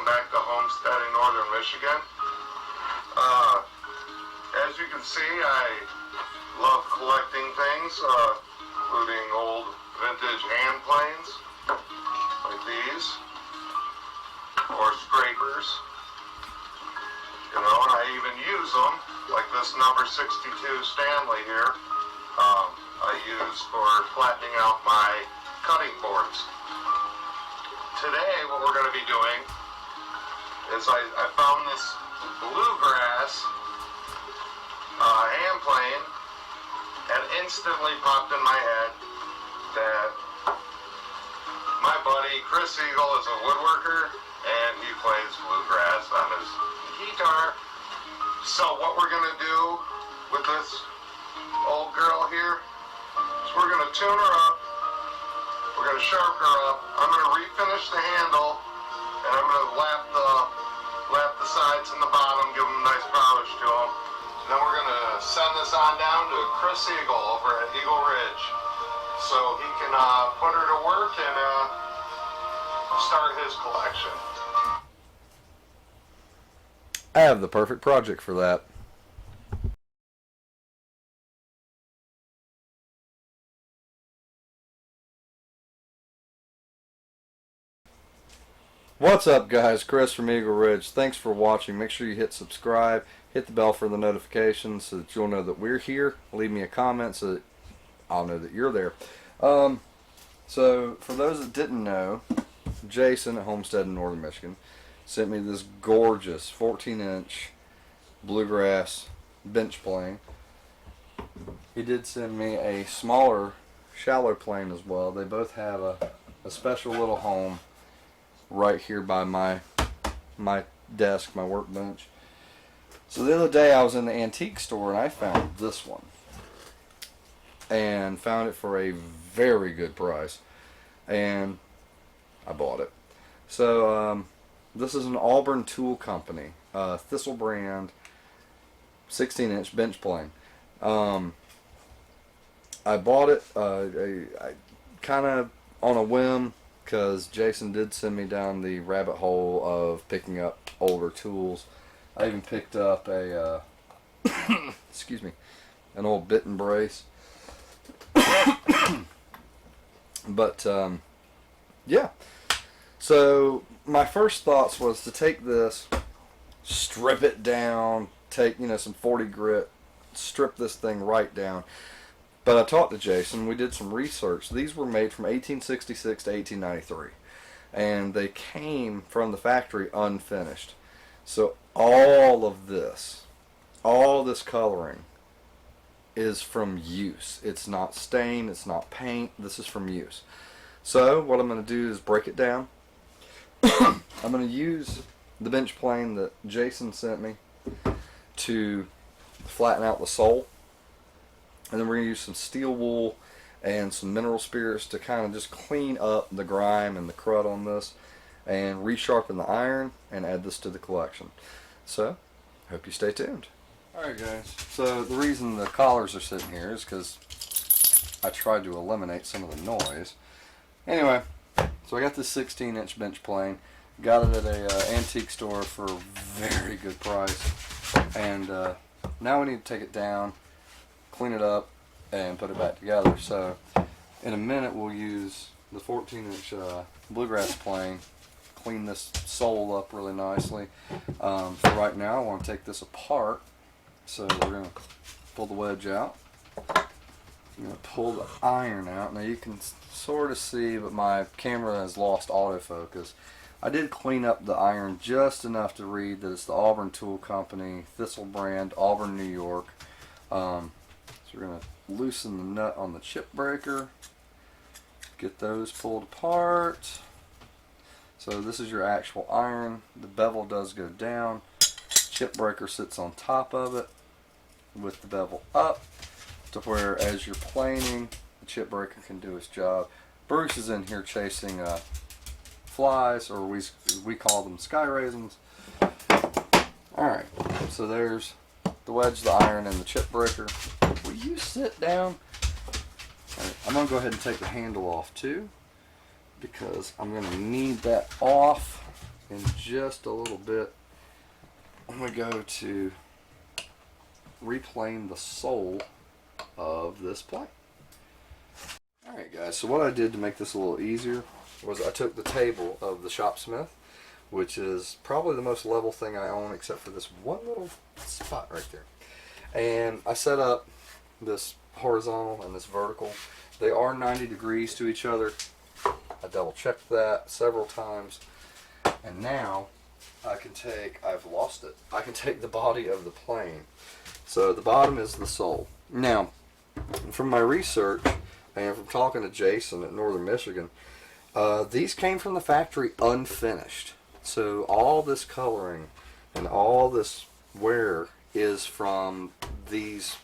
welcome back to Homestead in Northern Michigan. As you can see, I love collecting things, including old vintage hand planes, like these, or scrapers. You know, and I even use them, like this number 62 Stanley here, I use for flattening out my cutting boards. Today, what we're going to be doing is I found this bluegrass hand plane, and instantly popped in my head that my buddy Chris Eagle is a woodworker, and he plays bluegrass on his guitar. So what we're going to do with this old girl here is we're going to tune her up, we're going to sharpen her up, I'm going to refinish the handle, and I'm going to lap the sides and the bottom, give them a nice polish to them. Then we're going to send this on down to Chris Eagle over at Eagle Ridge so he can put her to work and start his collection. I have the perfect project for that. What's up, guys? Chris from Eagle Ridge. Thanks for watching. Make sure you hit subscribe, hit the bell for the notifications so that you'll know that we're here. Leave me a comment so that I'll know that you're there. So for those that didn't know, Jason at Homestead in Northern Michigan sent me this gorgeous 14-inch bluegrass bench plane. He did send me a smaller, shallow plane as well. They both have a special little home right here by my desk, my workbench. So the other day I was in the antique store and I found this one, and found it for a very good price, and I bought it. So this is an Auburn Tool Company, Thistle brand, 16-inch bench plane. I bought it I kind of on a whim, because Jason did send me down the rabbit hole of picking up older tools. I even picked up a excuse me, an old bit and brace. But yeah, so my first thoughts was to take this, strip it down, take, you know, some 40 grit, strip this thing right down. But I talked to Jason, we did some research. These were made from 1866 to 1893, and they came from the factory unfinished. So all this coloring is from use. It's not stain, it's not paint, this is from use. So what I'm going to do is break it down. I'm going to use the bench plane that Jason sent me to flatten out the sole. And then we're going to use some steel wool and some mineral spirits to kind of just clean up the grime and the crud on this, and resharpen the iron and add this to the collection. So, hope you stay tuned. Alright guys, so the reason the collars are sitting here is because I tried to eliminate some of the noise. Anyway, so I got this 16-inch bench plane, got it at a antique store for a very good price, and now we need to take it down, clean it up, and put it back together. So in a minute we'll use the 14-inch bluegrass plane, clean this sole up really nicely. For right now I want to take this apart, so we're going to pull the wedge out. I'm going to pull the iron out. Now you can sort of see, but my camera has lost autofocus. I did clean up the iron just enough to read that it's the Auburn Tool Company, Thistle brand, Auburn, New York. So we're going to loosen the nut on the chip breaker, get those pulled apart. So this is your actual iron. The bevel does go down. Chip breaker sits on top of it with the bevel up, to where as you're planing, the chip breaker can do its job. Bruce is in here chasing flies, or we call them sky raisins. Alright, so there's the wedge, the iron, and the chip breaker. Will you sit down? Right, I'm going to go ahead and take the handle off too, because I'm going to need that off in just a little bit when we go to replane the sole of this plane. Alright guys, so what I did to make this a little easier was I took the table of the Shopsmith, which is probably the most level thing I own except for this one little spot right there. And I set up this horizontal and this vertical. They are 90 degrees to each other. I double checked that several times. And now I can take, I've lost it, I can take the body of the plane. So the bottom is the sole. Now, from my research and from talking to Jason at Northern Michigan, these came from the factory unfinished. So all this coloring and all this wear is from this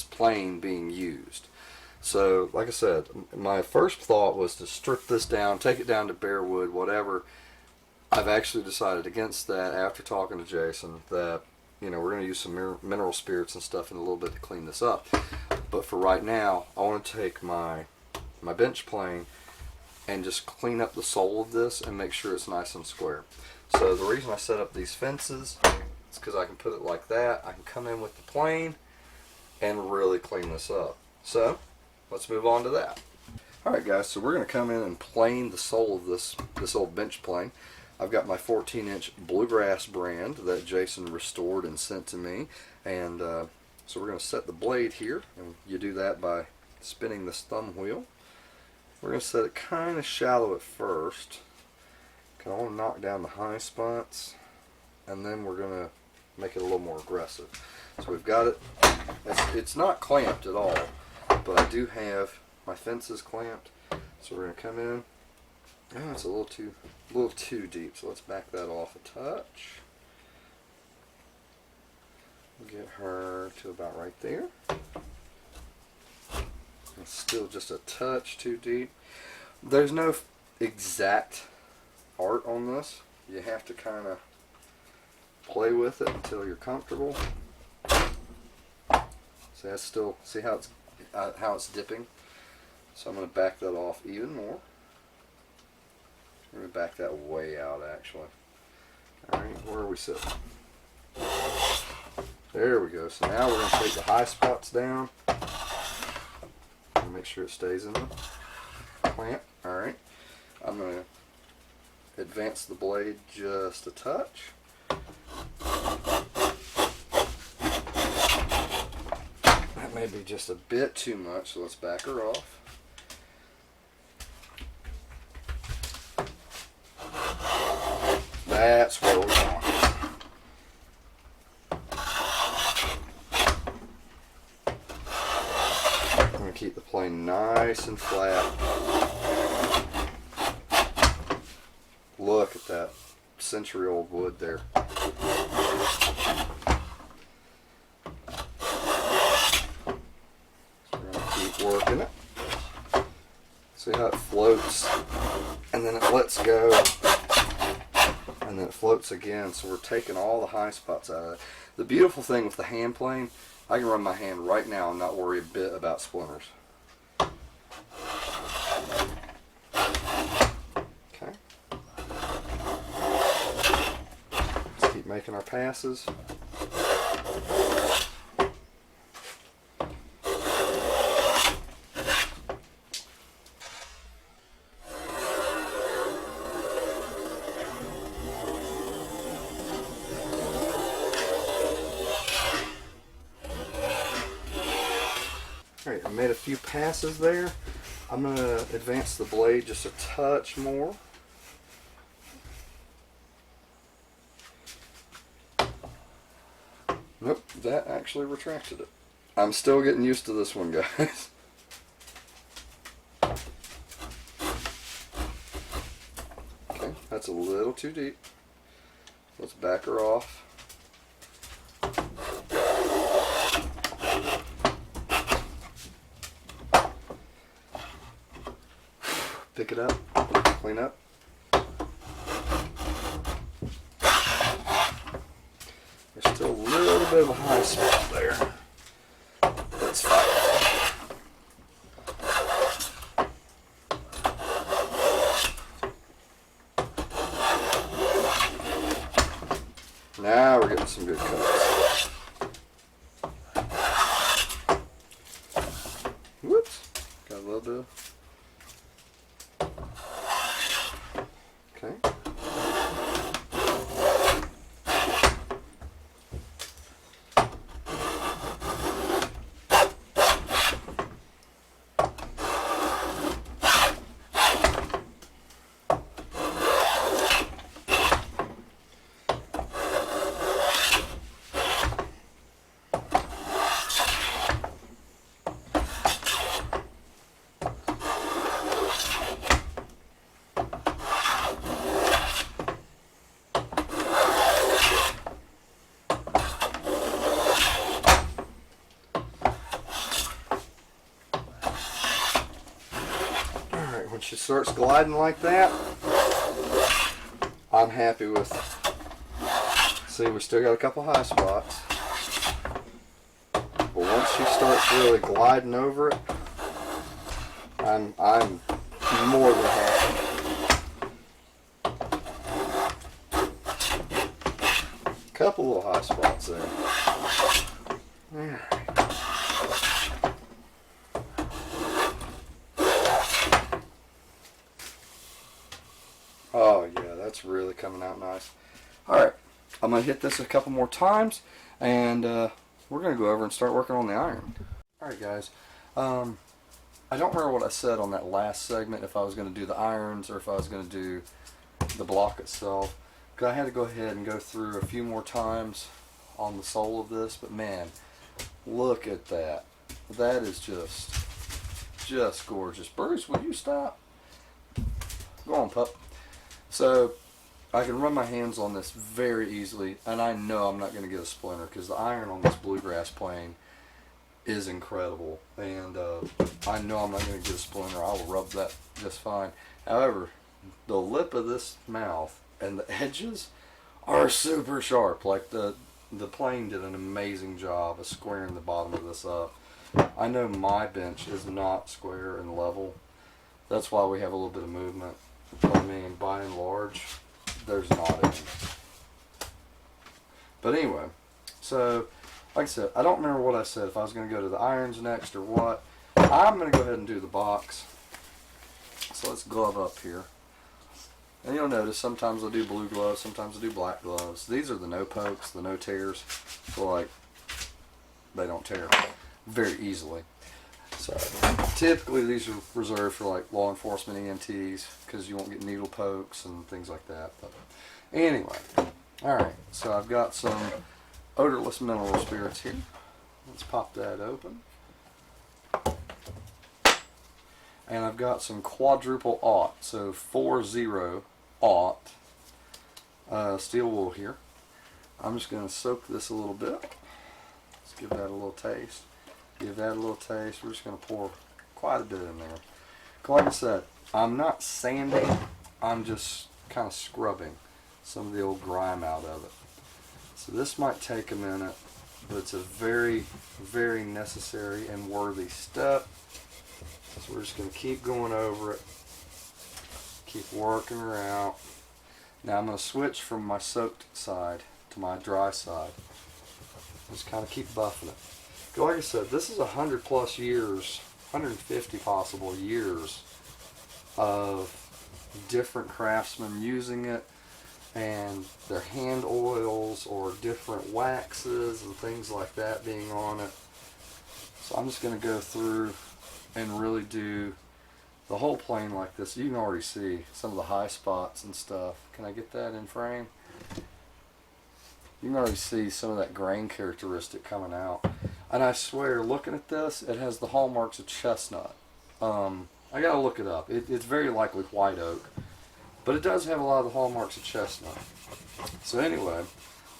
plane being used. So like I said, my first thought was to strip this down, take it down to bare wood, whatever. I've actually decided against that after talking to Jason that, you know, we're going to use some mineral spirits and stuff in a little bit to clean this up. But for right now, I want to take my bench plane and just clean up the sole of this and make sure it's nice and square. So the reason I set up these fences is because I can put it like that. I can come in with the plane and really clean this up. So let's move on to that. Alright guys, so we're going to come in and plane the sole of this old bench plane. I've got my 14-inch Bluegrass brand that Jason restored and sent to me. And so we're going to set the blade here. And you do that by spinning this thumb wheel. We're going to set it kind of shallow at first. I want to knock down the high spots. And then we're going to make it a little more aggressive. So we've got it. It's not clamped at all. But I do have my fences clamped. So we're going to come in. Oh, it's a little too deep, so let's back that off a touch. We'll get her to about right there. It's still just a touch too deep. There's no exact art on this. You have to kind of play with it until you're comfortable. See, that's still, see how it's dipping? So I'm going to back that off even more. I'm going to back that way out actually. Alright, where are we sitting? There we go. So now we're going to take the high spots down. And make sure it stays in the clamp. Alright. I'm going to advance the blade just a touch. That may be just a bit too much, so let's back her off. That's where we're going. I'm going to keep the plane nice and flat. Look at that century-old wood there. So we're going to keep working it. See how it floats and then it lets go. And then it floats again, so we're taking all the high spots out of it. The beautiful thing with the hand plane, I can run my hand right now and not worry a bit about splinters. Okay. Let's keep making our passes. Alright, I made a few passes there. I'm going to advance the blade just a touch more. Nope, that actually retracted it. I'm still getting used to this one, guys. Okay, that's a little too deep. Let's back her off. Pick it up, clean up. There's still a little bit of a high spot there. That's fine. Now we're getting some good cuts. Whoops. Got a little bit. Okay. When she starts gliding like that, I'm happy with it. See, we still got a couple high spots. But once she starts really gliding over it, I'm more than happy. Couple little high spots there. Alright. Oh yeah, that's really coming out nice. Alright, I'm going to hit this a couple more times, and we're going to go over and start working on the iron. Alright guys, I don't remember what I said on that last segment, if I was going to do the irons or if I was going to do the block itself. Because I had to go ahead and go through a few more times on the sole of this, but man, look at that. That is just gorgeous. Bruce, will you stop? Go on, pup. So I can run my hands on this very easily, and I know I'm not going to get a splinter because the iron on this bluegrass plane is incredible, and I know I'm not going to get a splinter. I will rub that just fine. However, the lip of this mouth and the edges are super sharp. Like the plane did an amazing job of squaring the bottom of this up. I know my bench is not square and level. That's why we have a little bit of movement. I mean, by and large, there's not any. But anyway, so like I said, I don't remember what I said, if I was going to go to the irons next or what. I'm going to go ahead and do the box. So let's glove up here. And you'll notice sometimes I do blue gloves, sometimes I do black gloves. These are the no pokes, the no tears. So like, they don't tear very easily. So typically these are reserved for like law enforcement EMTs because you won't get needle pokes and things like that. But anyway, alright, so I've got some odorless mineral spirits here. Let's pop that open. And I've got some quadruple aught, so 4-0 aught steel wool here. I'm just going to soak this a little bit. Let's give that a little taste. Give that a little taste. We're just going to pour quite a bit in there. Like I said, I'm not sanding, I'm just kind of scrubbing some of the old grime out of it. So this might take a minute, but it's a very, very necessary and worthy step. So we're just going to keep going over it, keep working her out. Now I'm going to switch from my soaked side to my dry side. Just kind of keep buffing it. Like I said, this is 100 plus years, 150 possible years of different craftsmen using it, and their hand oils or different waxes and things like that being on it. So I'm just going to go through and really do the whole plane like this. You can already see some of the high spots and stuff. Can I get that in frame? You can already see some of that grain characteristic coming out. And I swear, looking at this, it has the hallmarks of chestnut. I gotta look it up. It's very likely white oak, but it does have a lot of the hallmarks of chestnut. So anyway,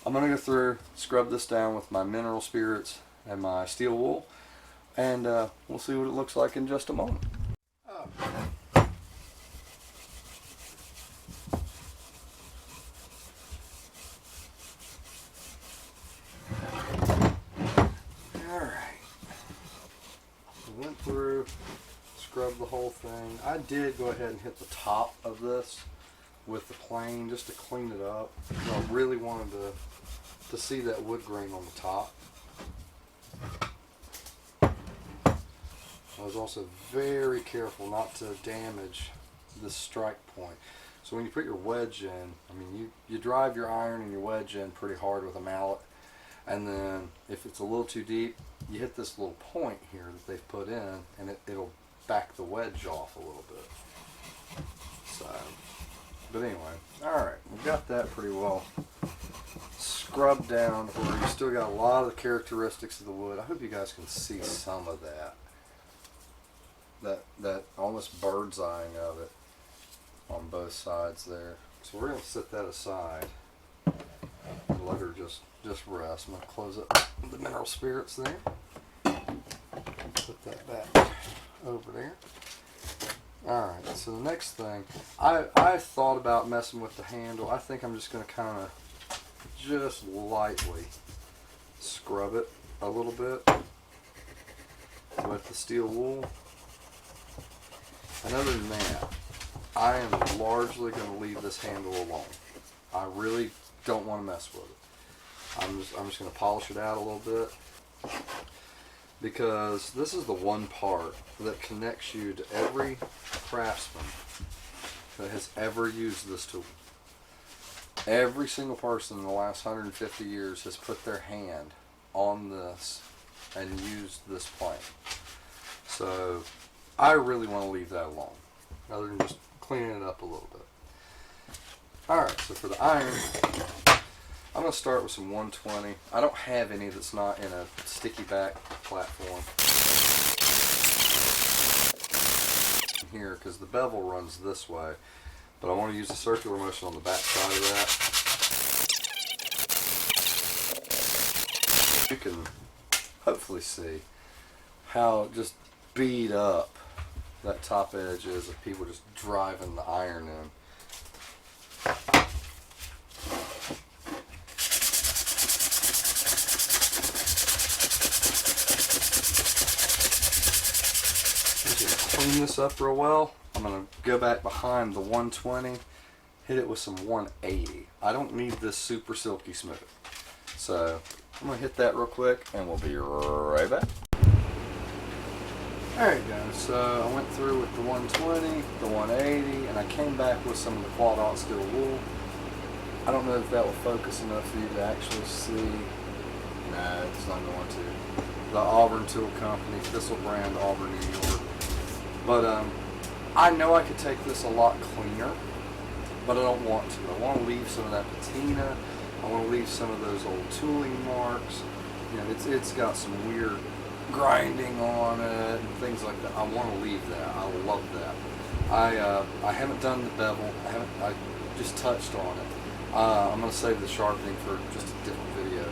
I'm gonna go through, scrub this down with my mineral spirits and my steel wool, and we'll see what it looks like in just a moment. Through, scrub the whole thing. I did go ahead and hit the top of this with the plane just to clean it up. I really wanted to to see that wood grain on the top. I was also very careful not to damage the strike point. So when you put your wedge in, I mean, you drive your iron and your wedge in pretty hard with a mallet, and then if it's a little too deep, you hit this little point here that they've put in, and it'll back the wedge off a little bit. So, but anyway, alright, we've got that pretty well scrubbed down to where you still got a lot of the characteristics of the wood. I hope you guys can see some of that. That almost bird's eyeing of it on both sides there. So we're going to set that aside and let her just rest. I'm going to close up the mineral spirits there. Put that back over there. Alright, so the next thing, I thought about messing with the handle. I think I'm just going to kind of just lightly scrub it a little bit with the steel wool. And other than that, I am largely going to leave this handle alone. I really don't want to mess with it. I'm just going to polish it out a little bit, because this is the one part that connects you to every craftsman that has ever used this tool. Every single person in the last 150 years has put their hand on this and used this plane. So I really want to leave that alone, other than just cleaning it up a little bit. Alright, so for the iron, I'm going to start with some 120. I don't have any that's not in a sticky back platform here, because the bevel runs this way, but I want to use the circular motion on the back side of that. You can hopefully see how just beat up that top edge is of people just driving the iron in. Clean this up real well. I'm going to go back behind the 120, hit it with some 180. I don't need this super silky smooth. So I'm going to hit that real quick and we'll be right back. Alright guys, so I went through with the 120, the 180, and I came back with some of the quad-aught steel wool. I don't know if that will focus enough for you to actually see. Nah, it's not going to. The Auburn Tool Company, Thistle brand, Auburn, New York. But I know I could take this a lot cleaner, but I don't want to. I want to leave some of that patina. I want to leave some of those old tooling marks. You know, it's got some weird grinding on it and things like that. I want to leave that. I love that. I haven't done the bevel. I just touched on it. I'm going to save the sharpening for just a different video.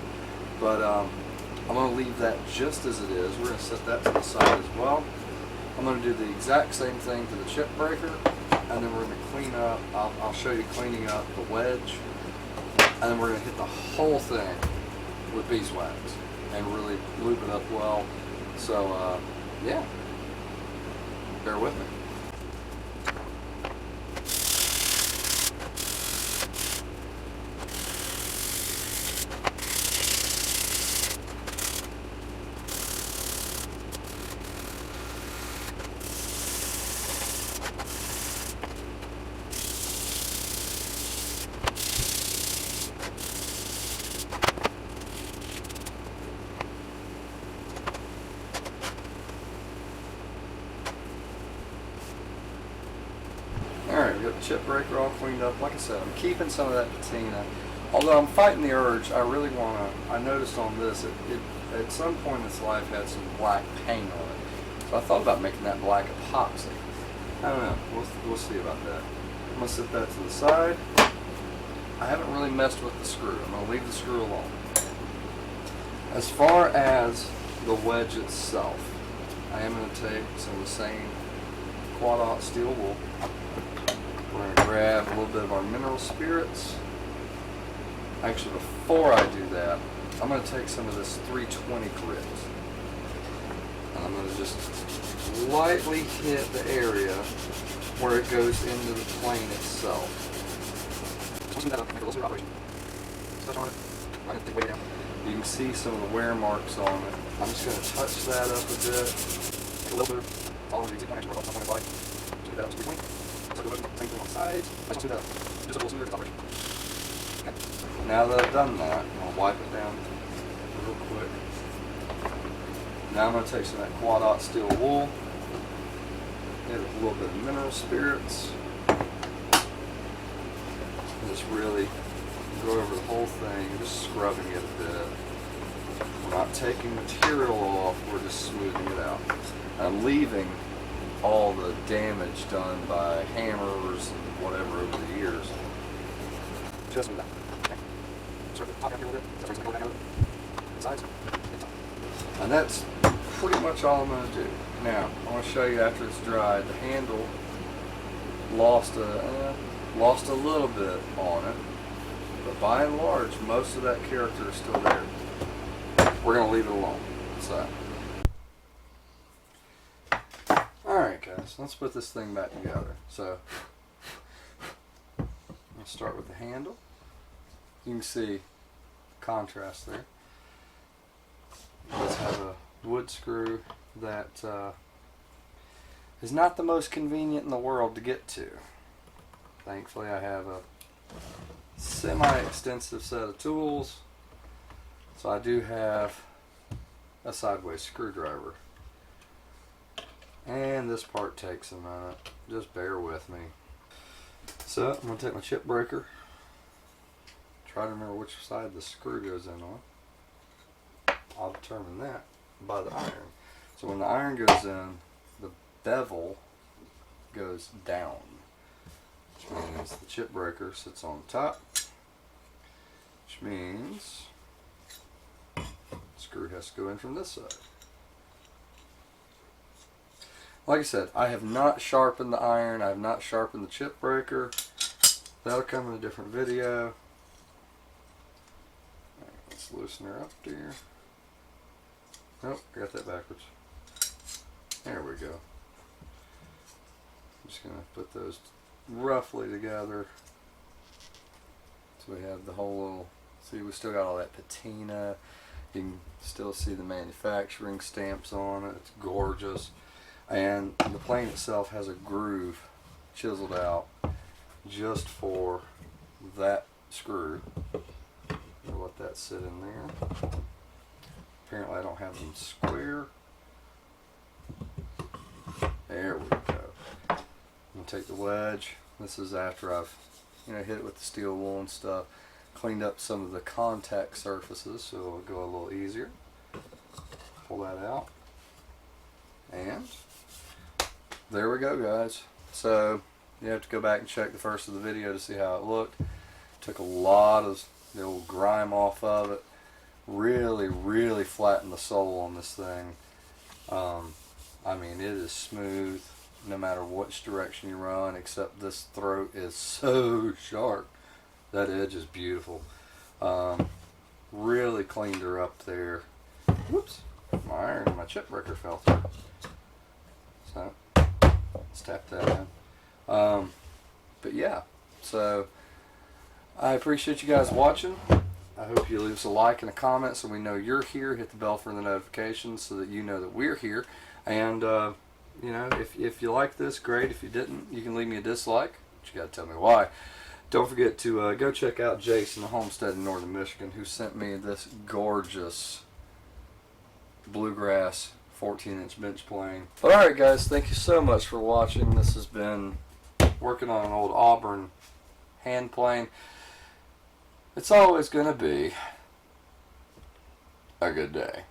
But I'm going to leave that just as it is. We're going to set that to the side as well. I'm going to do the exact same thing to the chip breaker, and then we're going to clean up. I'll show you cleaning up the wedge, and then we're going to hit the whole thing with beeswax and really lube it up well. So yeah, bear with me. Alright, got the chip breaker all cleaned up. Like I said, I'm keeping some of that patina. Although I'm fighting the urge, I really want to, I noticed on this, it at some point in its life had some black paint on it. So I thought about making that black epoxy. I don't know, we'll see about that. I'm going to set that to the side. I haven't really messed with the screw. I'm going to leave the screw alone. As far as the wedge itself, I am going to take some of the same quad-aught steel wool. We're going to grab a little bit of our mineral spirits. Actually, before I do that, I'm going to take some of this 320 grit. And I'm going to just lightly hit the area where it goes into the plane itself. You can see some of the wear marks on it. I'm just going to touch that up a bit. A little bit of all of these actually work on my body. Do that up to 320. Circle motion, same thing on the sides. I just do that. Just a little smoother operation. Okay. Now that I've done that, I'm going to wipe it down real quick. Now I'm going to take some of that Quad Ot steel wool. Hit it with a little bit of mineral spirits. And just really go over the whole thing and just scrubbing it a bit. We're not taking material off, we're just smoothing it out. I'm leaving all the damage done by hammers and whatever over the years. Just smooth that. Okay. Sort of top down here a little bit. That's the reason I go down a little bit. Sides. And that's pretty much all I'm going to do. Now, I want to show you after it's dried, the handle lost a little bit on it. But by and large, most of that character is still there. We're going to leave it alone. So, alright guys, let's put this thing back together. So, let's start with the handle. You can see contrast there. Let's have a wood screw that is not the most convenient in the world to get to. Thankfully, I have a semi-extensive set of tools, so I do have a sideways screwdriver. And this part takes a minute, just bear with me. So I'm going to take my chip breaker, try to remember which side the screw goes in on. I'll determine that by the iron. So when the iron goes in, the bevel goes down, which means the chip breaker sits on the top, which means the screw has to go in from this side. Like I said, I have not sharpened the iron, I have not sharpened the chip breaker. That'll come in a different video. Right, let's loosen her up there. Nope, I got that backwards. There we go. I'm just going to put those roughly together. So we have the whole little, see we still got all that patina. You can still see the manufacturing stamps on it. It's gorgeous. And the plane itself has a groove chiseled out just for that screw. We'll let that sit in there. Apparently I don't have them square. There we go. I'm going to take the wedge. This is after I've hit it with the steel wool and stuff. Cleaned up some of the contact surfaces so it'll go a little easier. Pull that out. And there we go guys. So you have to go back and check the first of the video to see how it looked. Took a lot of the old grime off of it. Really flattened the sole on this thing. I mean, it is smooth no matter which direction you run, except this throat is so sharp. That edge is beautiful. Really cleaned her up there. Whoops, my chip breaker fell through. So let's tap that in. But yeah, so I appreciate you guys watching. I hope you leave us a like and a comment so we know you're here. Hit the bell for the notifications so that you know that we're here. And if you like this, great. If you didn't, you can leave me a dislike, but you got to tell me why. Don't forget to go check out Jason, the homestead in northern Michigan, who sent me this gorgeous bluegrass 14-inch bench plane. But alright guys, thank you so much for watching. This has been working on an old Auburn hand plane. It's always going to be a good day.